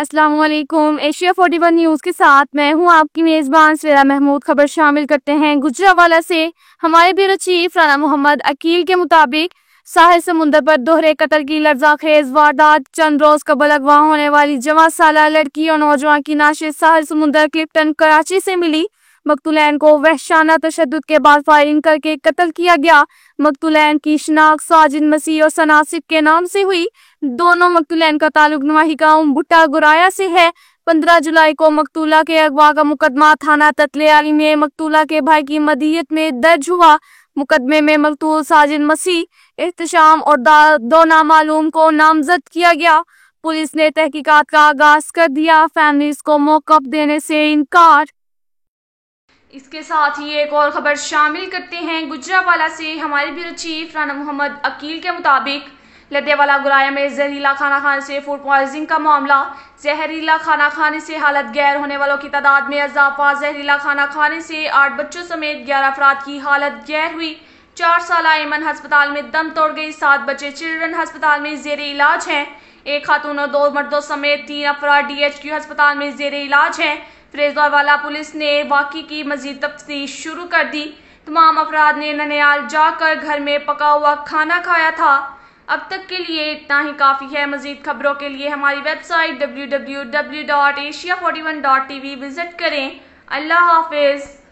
अस्सलाम वालेकुम। Asia 41 news के साथ मैं हूं आपकी मेज़बान सवेरा महमूद। खबर शामिल करते हैं गुजरावाला से। हमारे ब्यूरो चीफ राना मोहम्मद अकील के मुताबिक साहिल समुंदर पर दोहरे कत्ल की लफ्ज़ाखेज़ वारदात चंद रोज़ कबल अगवा होने वाली जवां साला लड़की और नौजवान की नाशिद साहिल समुंदर क्लिफ्टन कराची से मिली। मकतूलैन को वहशाना तशद्दुद के बाद फायरिंग करके कत्ल किया गया। मकतूलैन की शिनाख्त साजिद मसीह और सनासिब के नाम से हुई। दोनों मकतूलैन का ताल्लुक नवाही गांव भुट्टा गुराया से है। 15 जुलाई को मकतूला के अगवा का मुकदमा थाना ततलियाली में मकतूला के भाई की मदीयत में दर्ज हुआ। मुकदमे में मकतूल साजिद मसीह, एहतशाम और दो नामालूम को नामजद किया गया। पुलिस ने तहकीकात का आगाज कर दिया। फैमिलीज को मौक़िफ़ देने से इनकार। इसके साथ ही एक और खबर शामिल करते हैं गुजरावाला से। हमारे ब्यूरो चीफ राना मोहम्मद अकील के मुताबिक लद्देवाला गुराया में जहरीला खाना खाने से फूड पॉइजनिंग का मामला। जहरीला खाना खाने से हालत गैर होने वालों की तादाद में इजाफा। जहरीला खाना खाने से 8 बच्चों समेत 11 अफराद की हालत गैर हुई। 4 साल एमन अस्पताल में दम तोड़ गई। 7 बच्चे चिल्ड्रन अस्पताल में जेर इलाज हैं। एक खातून और 2 मर्दों समेत 3 अफराद DHQ अस्पताल में जेर इलाज हैं। फरीदाबाद पुलिस ने वाक़ई की मजीद तफ्तीश शुरू कर दी। तमाम अफराद ने ननियाल जाकर घर में पका हुआ खाना खाया था। अब तक के लिए इतना ही काफ़ी है। मजीद खबरों के लिए हमारी वेबसाइट www.asia41.tv विजिट करें। अल्लाह हाफिज़।